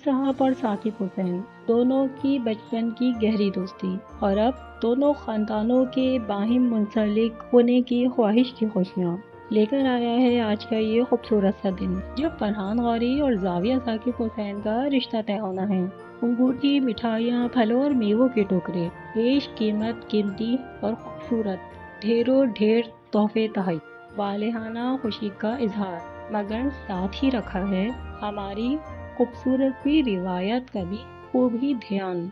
صاحب اور ثاقب حسین دونوں کی بچپن کی گہری دوستی اور اب دونوں خاندانوں کے باہم منسلک ہونے کی خواہش کی خوشیاں لے کر آیا ہے آج کا یہ خوبصورت سا دن، جب فرحان غوری اور زاویہ ثاقب حسین کا رشتہ طے ہونا ہے۔ انگوٹھی، مٹھائیاں، پھلوں اور میووں کے ٹوکرے، بیش قیمت، قیمتی اور خوبصورت ڈھیروں ڈھیر تحفے تحائف، والہانہ خوشی کا اظہار، مگر ساتھ ہی رکھا ہے ہماری خوبصورت بھی روایت کا بھی خوب ہی دھیان۔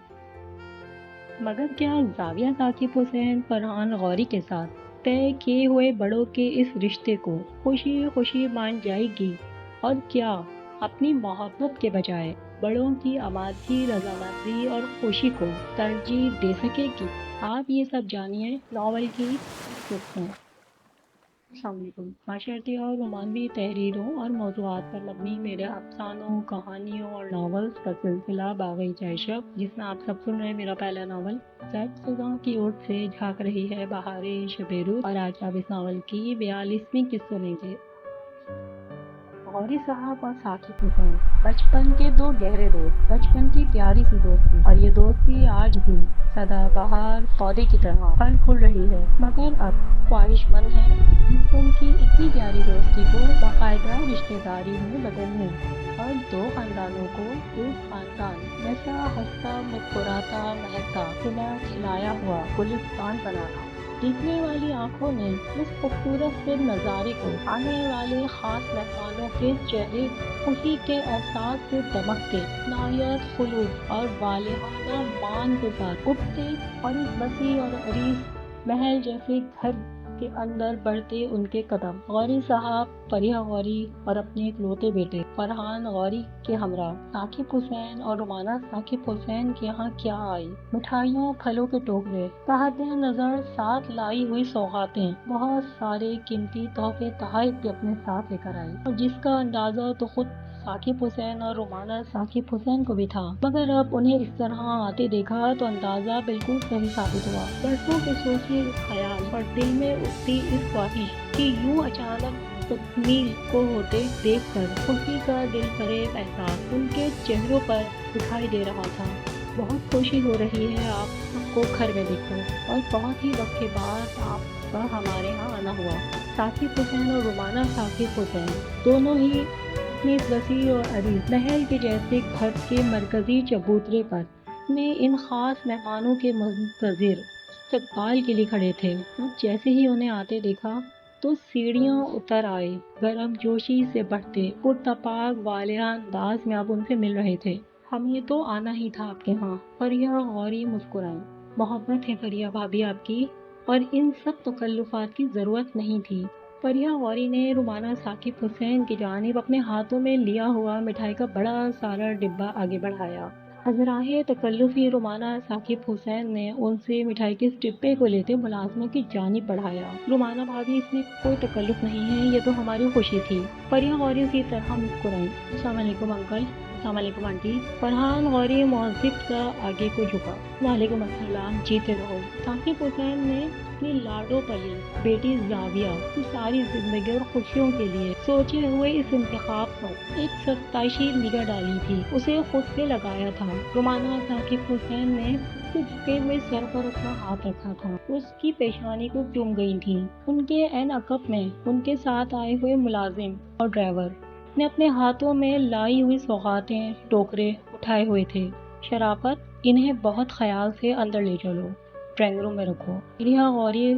مگر کیا زاویہ ثاقب حسین فرحان غوری کے ساتھ طے کیے ہوئے بڑوں کے اس رشتے کو خوشی خوشی مان جائے گی، اور کیا اپنی محبت کے بجائے بڑوں کی آمادگی، رضامندی اور خوشی کو ترجیح دے سکے گی؟ آپ یہ سب جانیے ناول کی رخ میں۔ السلام علیکم۔ معاشرتی اور رومانوی تحریروں اور موضوعات پر مبنی میرے افسانوں، کہانیوں اور ناولز کا سلسلہ باغِ چہشب، جس میں آپ سب سن رہے ہیں میرا پہلا ناول، زید خزاں کی اوٹ سے جھانک رہی ہے بہارِ شبِ روز، اور آج آپ اس ناول کی 42ویں قسط سنیں گے۔ غوری صاحب اور ثاقب حسین بچپن کے دو گہرے دوست، بچپن کی پیاری سی دوستی، اور یہ دوستی آج بھی سدا بہار پودے کی طرح پھل پھول رہی ہے، مگر اب خواہش مند ہے ان کی اتنی پیاری دوستی کو باقاعدہ رشتہ داری میں بدلنے اور دو خاندانوں کو ایک خاندان جیسا ہنستا، مسکراتا، مہکتا، کھلا کھلایا ہوا گلستان بنانا۔ دیکھنے والی آنکھوں نے اس خوبصورت سے نظارے کو آنے والے خاص مہمانوں کے چہرے خوشی کے احساس سے دمکتے، نہایت خلوص اور والہانہ مان کے ساتھ اٹھتے، اور اس وسیع اور عریض محل جیسے گھر کے اندر بڑھتے ان کے قدم غوری صاحب، فریحہ غوری اور اپنے اکلوتے بیٹے فرحان غوری کے ہمراہ ثاقب حسین اور رومانہ ثاقب حسین کے یہاں کیا آئی۔ مٹھائیوں، پھلوں کے ٹوکرے، تحت نظر ساتھ لائی ہوئی سوغاتیں، بہت سارے قیمتی تحفے تحائف بھی اپنے ساتھ لے کر آئی، اور جس کا اندازہ تو خود ثاقب حسین اور رومانہ ثاقب حسین کو بھی تھا، مگر اب انہیں اس طرح آتے دیکھا تو اندازہ بالکل صحیح ثابت ہوا۔ برسوں کے سوچے خیال اور دل میں اٹھتی اس خواہش کی یوں اچانک تکمیل کو ہوتے دیکھ کر خوشی کا دل فریب احساس ان کے چہروں پر دکھائی دے رہا تھا۔ بہت خوشی ہو رہی ہے آپ سب کو گھر میں دیکھ کر، اور بہت ہی وقت کے بعد آپ کا ہمارے ہاں آنا ہوا۔ ثاقب حسین اور رومانہ ثاقب حسین دونوں ہی اپنے اس وسیع اور عریض محل کے جیسے گھر کے مرکزی چبوترے پر اپنے ان خاص مہمانوں کے منتظر استقبال کے لیے کھڑے تھے۔ جیسے ہی انہیں آتے دیکھا تو سیڑھیاں اتر آئے، گرم جوشی سے بڑھتے پرتپاک والہانہ انداز میں اب ان سے مل رہے تھے۔ ہمیں تو آنا ہی تھا آپ کے ہاں، فریحہ غوری مسکرائیں۔ محبت ہے فریحہ بھابھی آپ کی، اور ان سب تکلفات کی ضرورت نہیں تھی۔ فریحہ غوری نے رومانہ ثاقب حسین کی جانب اپنے ہاتھوں میں لیا ہوا مٹھائی کا بڑا سارا ڈبہ آگے بڑھایا۔ ازراہِ تکلفی رومانہ ثاقب حسین نے ان سے مٹھائی کے اس ڈبے کو لیتے ملازموں کی جانب بڑھایا۔ رومانہ بھابھی، اس میں کوئی تکلف نہیں ہے، یہ تو ہماری خوشی تھی۔ فریحہ غوری اسی طرح مسکرائیں۔ السلام علیکم انکل، السلام علیکم آنٹی۔ فرحان غوری مہذب سا آگے کو جھکا۔ وعلیکم السلام، جیتے رہو۔ ثاقب حسین نے اپنی لاڈو پلی بیٹی زاویہ کی ساری زندگی اور خوشیوں کے لیے سوچے ہوئے اس انتخاب پر ایک ستائشی نگاہ ڈالی تھی، اسے خود سے لگایا تھا۔ رومانہ ثاقب حسین نے اس کے جھکے ہوئے سر پر اپنا ہاتھ رکھا تھا، اس کی پیشانی کو چوم گئی تھی۔ ان کے عین عقب میں ان کے ساتھ آئے ہوئے ملازم اور ڈرائیور نے اپنے ہاتھوں میں لائی ہوئی سوغاتیں، ٹوکرے اٹھائے ہوئے تھے۔ شرافت، انہیں بہت خیال سے اندر لے چلو، ڈرائنگ روم میں رکھو۔ فریحہ غوری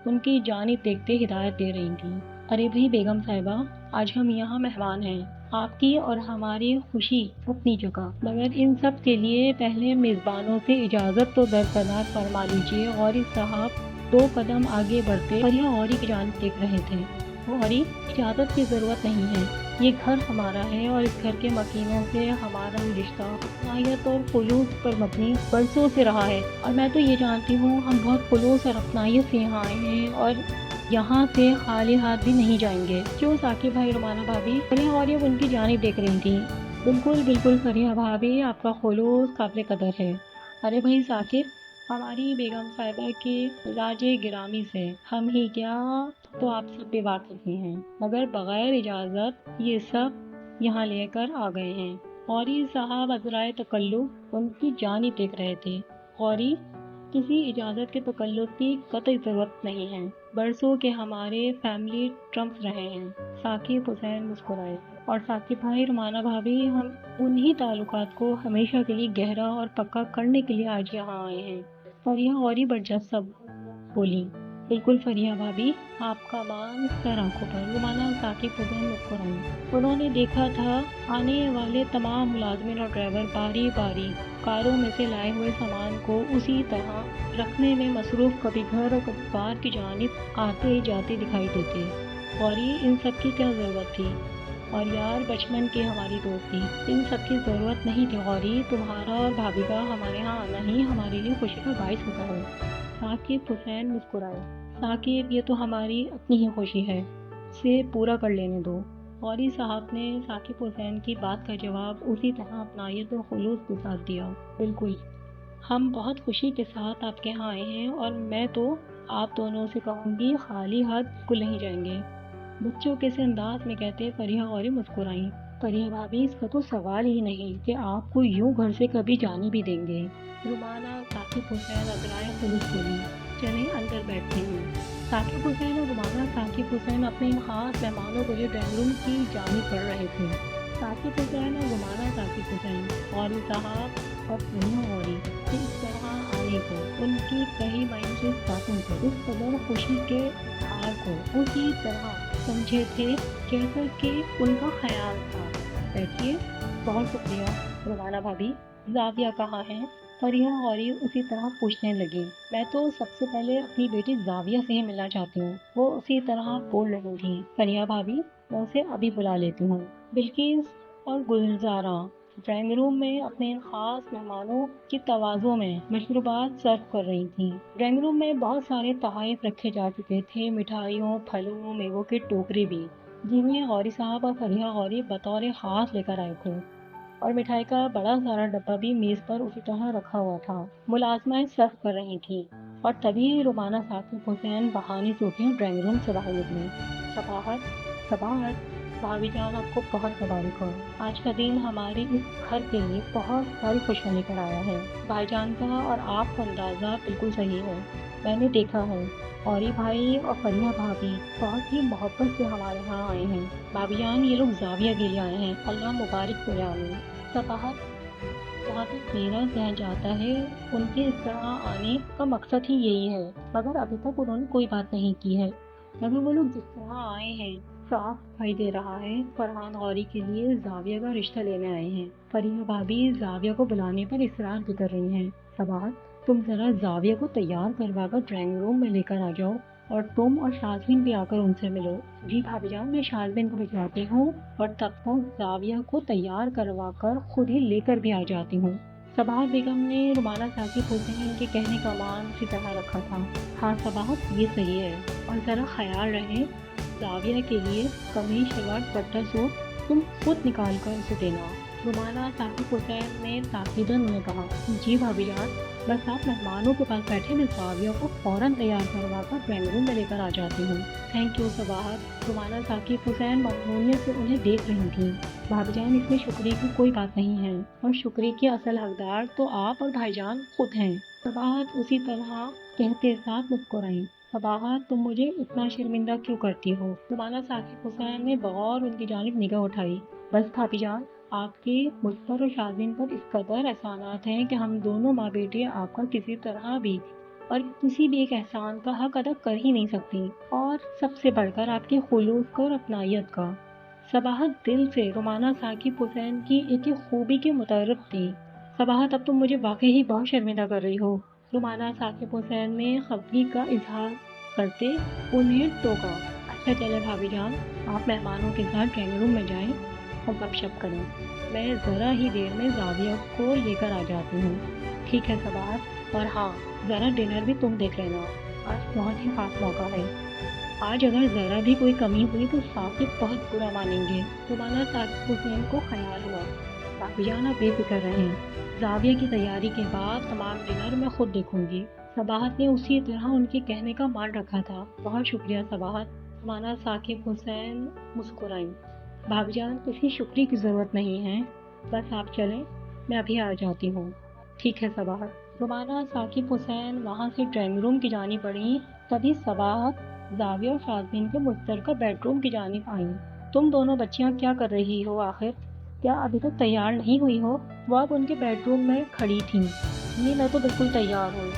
ان کی جانب دیکھتے ہدایت دے رہی تھی۔ ارے بھائی بیگم صاحبہ، آج ہم یہاں مہمان ہیں، آپ کی اور ہماری خوشی اپنی جگہ، مگر ان سب کے لیے پہلے میزبانوں سے اجازت تو درکنار فرما لیجیے۔ غوری صاحب دو قدم آگے بڑھتے فریحہ غوری کی جانب دیکھ رہے تھے۔ غوری، اجازت کی ضرورت نہیں ہے، یہ گھر ہمارا ہے، اور اس گھر کے مکینوں سے ہمارا رشتہ اپنائیت اور خلوص پر مبنی برسوں سے رہا ہے، اور میں تو یہ جانتی ہوں ہم بہت خلوص اور اپنائیت سے یہاں آئے ہیں، اور یہاں سے خالی ہاتھ بھی نہیں جائیں گے۔ کیوں ثاقب بھائی، رومانہ بھابھی؟ فریحہ غوری اب ان کی جانب دیکھ رہی تھی۔ بالکل بالکل فریحہ بھابھی، آپ کا خلوص قابل قدر ہے۔ ارے بھائی ثاقب، ہماری بیگم صاحبہ کے مزاج گرامی سے ہم ہی کیا، تو آپ سب بھی واقف ہی ہیں، مگر بغیر اجازت یہ سب یہاں لے کر آ گئے ہیں، غوری صاحب عذرائے تکلف ان کی جانب دیکھ رہے تھے۔ غوری، کسی اجازت کے تکلف کی قطعی ضرورت نہیں ہے۔ برسوں کے ہمارے فیملی ٹرمپس رہے ہیں۔ ثاقب حسین مسکرائے۔ اور ثاقب بھائی، رومانہ بھابھی، ہم انہی تعلقات کو ہمیشہ کے لیے گہرا اور پکا کرنے کے لیے آج یہاں آئے ہیں۔ فریحہ غوری برجستہ بولی۔ بالکل فریحہ بھابھی، آپ کا مان سر آنکھوں پر۔ رومانہ اور ثاقب حسین مسکرائیں۔ انہوں نے دیکھا تھا آنے والے تمام ملازمین اور ڈرائیور باری باری کاروں میں سے لائے ہوئے سامان کو اسی طرح رکھنے میں مصروف، کبھی گھر اور کبھی بار کی جانب آتے جاتے دکھائی دیتے۔ غوری، ان سب کی کیا ضرورت تھی؟ اور یار، بچپن کی ہماری دوستی، ان سب کی ضرورت نہیں تھی غوری۔ تمہارا اور بھابھی کا ہمارے ہاں آنا ہی ہمارے لیے خوشی کا باعث ہوتا ہے۔ ثاقب حسین مسکرائے۔ ثاقب، یہ تو ہماری اپنی ہی خوشی ہے، اسے پورا کر لینے دو۔ غوری صاحب نے ثاقب حسین کی بات کا جواب اسی طرح اپنائیت اور خلوص کے ساتھ دیا۔ بالکل، ہم بہت خوشی کے ساتھ آپ کے ہاں آئے ہیں، اور میں تو آپ دونوں سے کہوں گی، خالی ہاتھ بالکل نہیں جائیں گے۔ بچوں کے سے انداز میں کہتے فریحہ غوری مسکرائیں۔ فریحہ بھابھی، اس کا تو سوال ہی نہیں کہ آپ کو یوں گھر سے کبھی جانے بھی دیں گے۔ رومانہ ثاقب حسین عذرائے خلوص بولی۔ چلیں اندر بیٹھتے ہیں۔ ثاقب حسین اور رومانہ ثاقب حسین اپنے ان خاص مہمانوں کے لیے ڈرائنگ روم کی جانب بڑھ رہے تھے۔ ثاقب حسین اور رومانہ ثاقب حسین، غوری صاحب اور فریحہ غوری کے اس طرح آنے کو، ان کی کئی مائنڈ باتوں کو، اس قدر خوشی کے اظہار کو اسی طرح سمجھے تھے جیسا کہ ان کا خیال تھا۔ بیٹھیے۔ بہت شکریہ۔ رومانہ بھابھی، زاویہ کہاں ہے؟ فریحہ غوری اسی طرح پوچھنے لگی۔ میں تو سب سے پہلے اپنی بیٹی زاویہ سے ہی ملنا چاہتی ہوں، وہ اسی طرح بول رہی تھی۔ فریحہ بھابھی، میں اسے ابھی بلا لیتی ہوں۔ بلقیس اور گلزارہ ڈرائنگ روم میں اپنے ان خاص مہمانوں کی تواضع میں مشروبات سرو کر رہی تھیں۔ ڈرائنگ روم میں بہت سارے تحائف رکھے جا چکے تھے، مٹھائیوں، پھلوں، میووں کے ٹوکرے بھی، جنہیں غوری صاحب اور فریحہ غوری بطور خاص لے کر آئے تھے، اور مٹھائی کا بڑا سارا ڈبہ بھی میز پر اسی طرح رکھا ہوا تھا۔ ملازمائیں سرو کر رہی تھیں، اور تبھی رومانہ ثاقب حسین بہانے سے اٹھی ڈرائنگ روم سے باہر نکلی۔ صباحت، بھابھی جان، آپ کو بہت مبارک ہو۔ آج کا دن ہمارے اس گھر کے لیے بہت ساری خوشیاں لے کر آیا ہے۔ بھائی جان کا اور آپ کا اندازہ بالکل صحیح ہے، میں نے دیکھا ہے۔ غوری بھائی اور فریحہ بھابھی بہت ہی محبت سے ہمارے ہاں آئے ہیں۔ بھابھی جان، یہ لوگ زاویہ کے لیے آئے ہیں، اللہ مبارک کرے، آمین۔ صباحت، جہاں تک میرا ذہن جاتا ہے، ان کے اس طرح آنے کا مقصد ہی یہی ہے، مگر ابھی تک انہوں نے کوئی بات نہیں کی ہے۔ مگر وہ لوگ جس طرح آئے ہیں، صاف دکھائی دے رہا ہے فرحان غوری کے لیے زاویہ کا رشتہ لینے آئے ہیں۔ فریحہ بھابھی زاویہ کو بلانے پر اصرار بھی کر رہی ہیں۔ صباحت، تم ذرا زاویہ کو تیار کروا کر ڈرائنگ روم میں لے کر آ جاؤ، اور تم اور شازبین بھی آ کر ان سے ملو۔ جی بھابھی جان، میں شازبین کو بھجواتی ہوں، اور تب تک زاویہ کو تیار کروا کر خود ہی لے کر بھی آ جاتی ہوں۔ صباحت بیگم نے رومانہ ثاقب حسین کے کہنے کا مان اسی طرح رکھا تھا۔ ہاں صباحت، یہ صحیح ہے، اور ذرا خیال رہے زاویہ کے لیے قمیص شلوار دوپٹہ سوٹ تم خود نکال کر اسے دینا۔ رومانہ ثاقب حسین نے تاکیداً انہیں کہا۔ جی بھابھی جان، بس آپ مہمانوں کے پاس بیٹھے، میں زاویہ کو فوراً تیار کروا کر ڈرائنگ روم میں لے کر آ جاتی ہوں۔ Thank you Sabahat. رومانہ ثاقب حسین ممنونیت سے انہیں دیکھ رہی تھیں۔ بھابھی جان، اس میں شکریہ کی کوئی بات نہیں ہے، اور شکریہ کے اصل حقدار تو آپ اور بھائی جان خود ہیں۔ صباحت اسی طرح کہتے ساتھ مسکرائیں۔ صباحت، تم مجھے اتنا شرمندہ کیوں کرتی ہو؟ رومانہ ثاقب حسین نے بغور ان کی جانب نگاہ اٹھائی۔ بس بھابھی جان، آپ کے مجھ پر اور شازبین پر اس قدر احسانات ہیں کہ ہم دونوں ماں بیٹی آپ کا کسی طرح بھی اور کسی بھی ایک احسان کا حق ادا کر ہی نہیں سکتی، اور سب سے بڑھ کر آپ کے خلوص کا اور اپنائیت کا۔ صباحت دل سے رومانہ ثاقب حسین کی ایک خوبی کے متعارف تھی۔ صباحت، اب تم مجھے واقعی ہی بہت شرمندہ کر رہی ہو۔ رومانہ ثاقب حسین نے خفگی کا اظہار کرتے انہیں ٹوکا۔ اچھا چلے بھابھی جان، آپ مہمانوں کے ساتھ ڈرائنگ روم میں جائیں اور گپ شپ کریں، میں ذرا ہی دیر میں زاویہ کو لے کر آ جاتی ہوں۔ ٹھیک ہے صباحت، اور ہاں، ذرا ڈنر بھی تم دیکھ لینا، آج بہت ہی خاص موقع ہے، آج اگر ذرا بھی کوئی کمی ہوئی تو ثاقب بہت برا مانیں گے۔ رومانہ ثاقب حسین کو خیال ہوا۔ بھابھی جان، آپ بے فکر رہیں، زاویہ کی تیاری کے بعد تمام ڈنر میں خود دیکھوں گی۔ صباحت نے اسی طرح ان کے کہنے کا مان رکھا تھا۔ بہت شکریہ صباحت۔ رومانہ ثاقب حسین مسکرائیں۔ بھابھی جان، کسی شکریہ کی ضرورت نہیں ہے، بس آپ چلیں، میں ابھی آ جاتی ہوں۔ ٹھیک ہے صباحت۔ رومانہ ثاقب حسین وہاں سے ڈرائنگ روم کی جانب بڑھیں، تبھی صباحت زاویہ اور شاذبین کے مشترکہ بیڈ روم کی جانب آئیں۔ تم دونوں بچیاں کیا کر رہی ہو آخر؟ کیا ابھی تک تیار نہیں ہوئی ہو؟ وہ اب ان کے بیڈ روم میں کھڑی تھیں۔ نہیں، میں تو بالکل تیار ہوں۔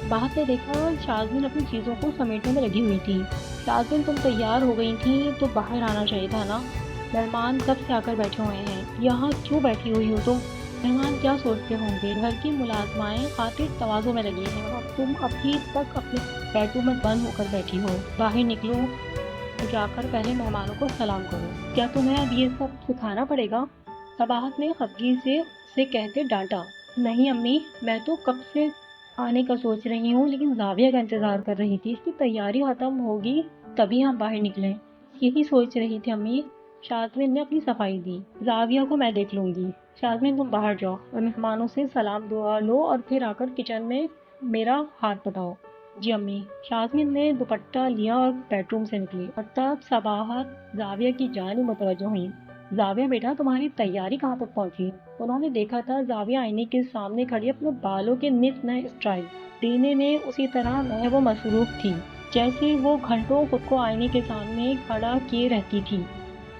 باہر سے دیکھا شاذبین اپنی چیزوں کو سمیٹنے میں لگی ہوئی تھی۔ شاذبین، تم تیار ہو گئی تھی تو باہر آنا چاہیے تھا نا؟ مہمان کب سے آ کر بیٹھے ہوئے ہیں، یہاں کیوں بیٹھی ہوئی ہو تم؟ مہمان کیا سوچتے ہوں گے؟ گھر کی ملازمائیں خاطر تواضع میں لگی ہیں اور تم ابھی تک اپنے بیڈ روم میں بند ہو کر بیٹھی ہو۔ باہر نکلو اور جا کر پہلے مہمانوں کو سلام کرو۔ کیا تمہیں اب یہ سب سکھانا پڑے گا؟ صباحت نے خفگی سے اسے کہتے ڈانٹا۔ نہیں امی، میں تو کب سے آنے کا سوچ رہی ہوں، لیکن زاویہ کا انتظار کر رہی تھی، اس کی تیاری ختم ہوگی تبھی ہم باہر نکلیں۔ یہی سوچ رہی تھی امی۔ شاذبین نے اپنی صفائی دی۔ زاویہ کو میں دیکھ لوں گی۔ شاذبین، تم باہر جاؤ اور مہمانوں سے سلام دعا لو اور پھر آ کر کچن میں میرا ہاتھ بٹاؤ۔ جی امی۔ شاذبین نے دوپٹہ لیا اور بیڈ روم سے نکلی اور تب صباحت زاویہ کی جانب متوجہ ہوئی۔ زاویہ بیٹا، تمہاری تیاری کہاں تک پہنچی؟ انہوں نے دیکھا تھا زاویہ آئینے کے سامنے کھڑی اپنے بالوں کے نت نئے اسٹائل دینے میں اسی طرح محو مصروف تھی جیسے وہ گھنٹوں خود کو آئینے کے سامنے کھڑا کیے رہتی تھی۔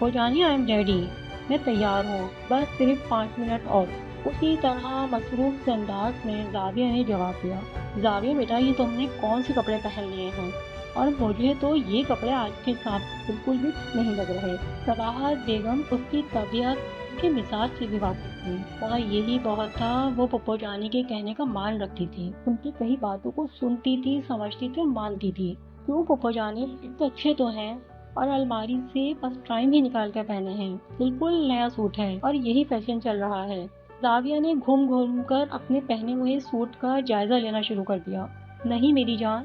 وہ جانی، آئی ایم ریڈی، میں تیار ہوں، بس صرف 5 منٹ اور۔ اسی طرح مصروف سے انداز میں زاویہ نے جواب دیا۔ زاویہ بیٹا، یہ تم نے کون سے کپڑے پہن لیے ہیں؟ اور مجھے تو یہ کپڑے آج کے ساتھ بالکل بھی نہیں لگ رہے۔ صباحت بیگم اس کی طبیعت کے مزاج سے بھی واقف تھی، اور یہی بہت تھا، وہ پپو جانی کے کہنے کا مان رکھتی تھی، ان کی کئی باتوں کو سنتی تھی، سمجھتی تھی اور مانتی تھی۔ کیوں پپو جانی، اتنے اچھے تو ہیں، اور الماری سے فرسٹ ٹائم ہی نکال کر پہنے ہیں، بالکل نیا سوٹ ہے اور یہی فیشن چل رہا ہے۔ زاویہ نے گھوم گھوم کر اپنے پہنے ہوئے سوٹ کا جائزہ لینا شروع کر دیا۔ نہیں میری جان،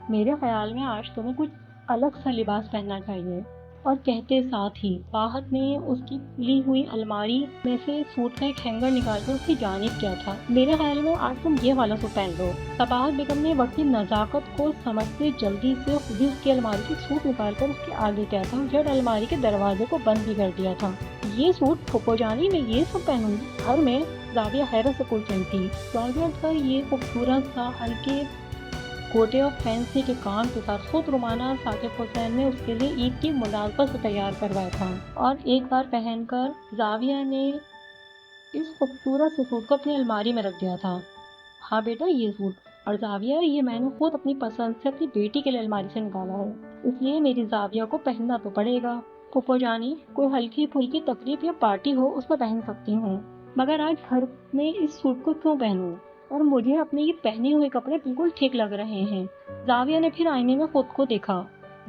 میرے خیال میں آج تمہیں کچھ الگ سا لباس پہننا چاہیے۔ اور کہتے ساتھ ہی باہر نے اس کی کھلی ہوئی الماری میں سے سوٹ کا ایک ہینگر نکال کر اس کی جانب کیا تھا۔ میرے خیال میں آج تم یہ والا سوٹ پہن لو۔ صباحت بیگم نے وقت کی نزاکت کو سمجھتے جلدی سے خود ہی اس کی الماری سے سوٹ نکال کر اس کے آگے کیا تھا، جب الماری کے دروازے کو بند بھی کر دیا تھا۔ یہ سوٹ پھوپھو جانی، میں یہ سب پہنوں گی گھر میں؟ زاویہ حیرت سے پوچھ رہی تھی۔ زاویہ کا یہ خوبصورت سا ہلکے کوٹے اور فینسی کے کام کے ساتھ خود رومانہ ثاقب حسین نے اس کے لیے عید کی مناسبت سے تیار کروایا تھا، اور ایک بار پہن کر زاویہ نے اس خوبصورت سے سوٹ کو اپنی الماری میں رکھ دیا تھا۔ ہاں بیٹا، یہ سوٹ، اور زاویہ یہ میں نے خود اپنی پسند سے اپنی بیٹی کے لیے الماری سے نکالا ہے، اس لیے میری زاویہ کو پہننا تو پڑے گا۔ پھوپھو جانی، کوئی ہلکی پھلکی تقریب یا پارٹی ہو اس میں پہن سکتی ہوں، مگر آج گھر میں اس سوٹ کو کیوں پہنوں؟ اور مجھے اپنے یہ پہنے ہوئے کپڑے بالکل ٹھیک لگ رہے ہیں۔ زاویہ نے پھر آئینے میں خود کو دیکھا۔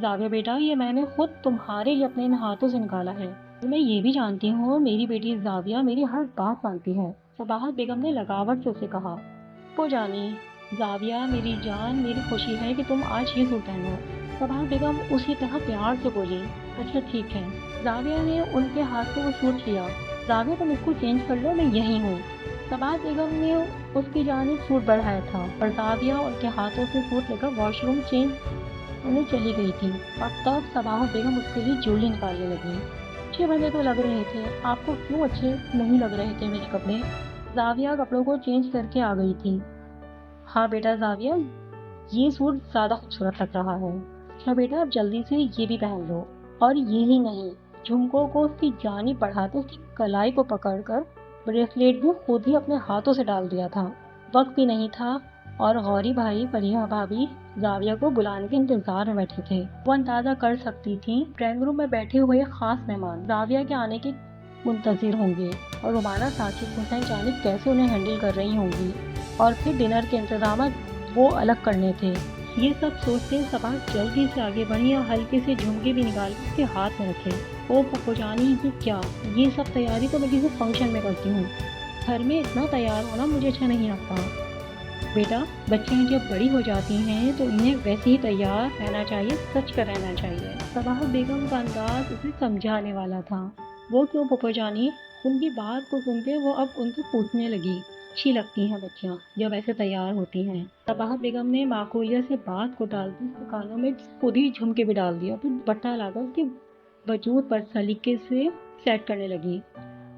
زاویہ بیٹا، یہ میں نے خود تمہارے لیے اپنے ان ہاتھوں سے نکالا ہے۔ میں یہ بھی جانتی ہوں میری بیٹی زاویہ میری ہر بات مانتی ہے، صباحت بیگم نے لگاوٹ سے اسے کہا۔ پھوپھو جانی، زاویہ میری جان، میری خوشی ہے کہ تم آج یہ سوٹ پہنو۔ صباحت بیگم اسی طرح پیار سے بولی۔ اچھا ٹھیک ہے۔ زاویہ نے ان کے ہاتھ سے وہ سوٹ لیا۔ زاویہ، تم اس کو چینج کر لو، میں یہی ہوں۔ صباحت بیگم نے اس کی جانب سوٹ بڑھایا تھا اور زاویہ ان کے ہاتھوں سے سوٹ لے کر واش روم چینج ہونے چلی گئی تھی، اور تب صباحت بیگم اس کے لیے جولی نکالنے لگی۔ اچھے بندے تو لگ رہے تھے، آپ کو کیوں اچھے نہیں لگ رہے تھے میرے کپڑے؟ زاویہ کپڑوں کو چینج کر کے آ گئی تھی۔ ہاں بیٹا زاویہ، یہ سوٹ زیادہ خوبصورت لگ رہا ہے۔ اچھا بیٹا، اب جلدی سے یہ بھی پہن لو۔ اور یہی نہیں، جھمکوں کو اس کی جانب بڑھاتے اس کی کلائی کو پکڑ کر بریسلیٹ بھی خود ہی اپنے ہاتھوں سے ڈال دیا تھا۔ وقت بھی نہیں تھا، اور غوری بھائی فریحہ بھابھی زاویہ کو بلانے کے انتظار میں بیٹھے تھے۔ وہ اندازہ کر سکتی تھی ڈرائنگ روم میں بیٹھے ہوئے خاص مہمان زاویہ کے آنے کے منتظر ہوں گے، اور رومانہ ثاقب حسین جانب کیسے انہیں ہینڈل کر رہی ہوں گی، اور پھر ڈنر کے انتظامات وہ الگ کرنے تھے۔ یہ سب سوچتے صباحت جلدی سے آگے بڑھی اور ہلکے سے جھمکے بھی نکال کے اس کے ہاتھ میں رکھے۔ او پھوپھو جانی، یہ کیا؟ یہ سب تیاری تو میں کسی فنکشن میں کرتی ہوں، گھر میں اتنا تیار ہونا مجھے اچھا نہیں لگتا۔ بیٹا، بچیاں جب بڑی ہو جاتی ہیں تو انہیں ویسے ہی تیار رہنا چاہیے، سچ کر رہنا چاہیے۔ صباحت بیگم کا انداز اسے سمجھانے والا تھا۔ وہ کیوں پھوپھو جانی؟ ان کی بات کو سن کے وہ اب ان سے پوچھنے لگی۔ اچھی لگتی ہیں بچیاں جب ایسے تیار ہوتی ہیں۔ صباحت بیگم نے معقولیت سے بات کو ڈالتی اس کے کانوں میں خود ہی جھمکے بھی ڈال دیا، پھر دوپٹہ لا کر اس کے وجود پر سلیقے سے سیٹ کرنے لگی۔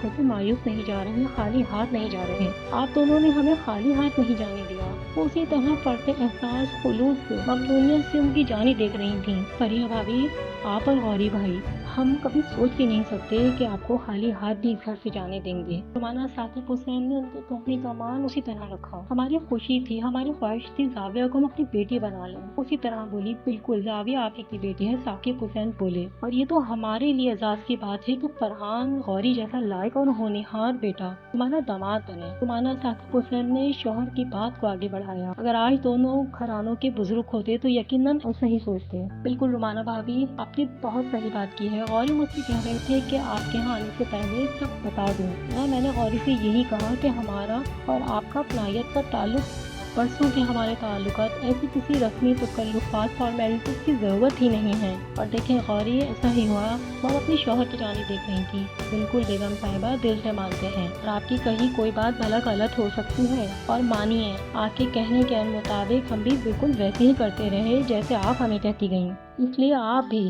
خود سے مایوس نہیں جا رہے، خالی ہاتھ نہیں جا رہے۔ آپ دونوں نے ہمیں خالی ہاتھ نہیں جانے دیا۔ اسی طرح پڑھتے احساس، خلوص، ممنونیت سے ان کی جانیں دیکھ رہی تھیں۔ فریحہ بھابھی، آپ اور غوری بھائی، ہم کبھی سوچ بھی نہیں سکتے کہ آپ کو خالی ہاتھ بھی اس گھر سے جانے دیں گے۔ رومانہ ثاقب حسین نے ان کے کہنے کا مان اسی طرح رکھا۔ ہماری خوشی تھی، ہماری خواہش تھی زاویہ کو ہم اپنی بیٹی بنا لیں۔ اسی طرح بولی، بالکل زاویہ آپ ہی کی بیٹی ہے۔ ثاقب حسین بولے، اور یہ تو ہمارے لیے اعزاز کی بات ہے کہ فرحان غوری جیسا لائق اور ہونہار بیٹا تمہارا داماد بنے۔ رومانہ ثاقب حسین نے شوہر کی بات کو آگے بڑھایا، اگر آج دونوں گھرانوں کے بزرگ ہوتے تو یقیناً ایسا ہی سوچتے۔ بالکل رومانہ بھابھی، آپ نے بہت صحیح بات کی ہے۔ غوری مجھ سے کہہ رہے تھے کہ آپ کے یہاں آنے سے پہلے سب بتا دوں۔ میں نے غوری سے یہی کہا کہ ہمارا اور آپ کا اپنائیت کا تعلق، برسوں کے ہمارے تعلقات، ایسی کسی رسمی تکلفات، فارمیلٹیز کی ضرورت ہی نہیں ہے۔ اور دیکھیں غوری، ایسا ہی ہوا۔ وہ اپنی شوہر کی جانب دیکھ رہی تھی۔ بالکل بیگم صاحبہ، دل سے مانتے ہیں، اور آپ کی کہی کوئی بات بھلا غلط ہو سکتی ہے، اور مانیے آپ کے کہنے کے مطابق ہم بھی بالکل ویسے ہی کرتے رہے جیسے آپ ہمیں کہتی گئیں۔ اس لیے آپ بھی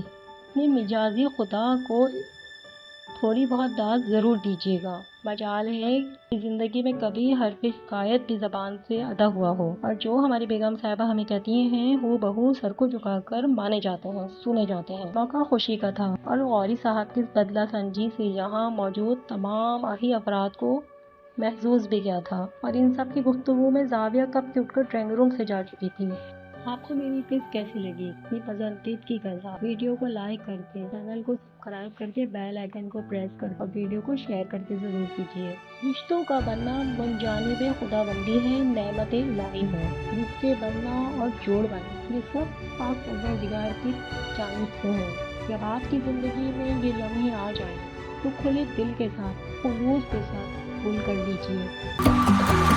اپنے مجازی خدا کو تھوڑی بہت داد ضرور دیجیے گا۔ مجال ہے کہ زندگی میں کبھی حرف شکایت بھی زبان سے ادا ہوا ہو، اور جو ہماری بیگم صاحبہ ہمیں کہتی ہیں ہو بہو سر کو جھکا کر مانے جاتے ہیں، سنے جاتے ہیں۔ موقع خوشی کا تھا، اور غوری صاحب کی بدلہ سنجی سے یہاں موجود تمام آہی افراد کو محظوظ بھی کیا تھا، اور ان سب کی گفتگو میں زاویہ کب کے اٹھ کر ڈرائنگ روم سے جا چکی تھی۔ آپ کو میری ٹپ کیسی لگی؟ اپنی پسندیدگی کی غذا، ویڈیو کو لائک کر کے، چینل کو سبسکرائب کر کے، بیل آئیکن کو پریس کر اور ویڈیو کو شیئر کر کے ضرور کیجیے۔ رشتوں کا بننا من جانب خدا بندی ہے، نعمت الہی ہے۔ رشتے بننا اور جوڑ بننا، یہ سب پاک پروردگار کی جانب سے ہے۔ جب آپ کی زندگی میں یہ لمحے آ جائیں تو کھلے دل کے ساتھ، خلوص کے ساتھ قبول کر لیجیے۔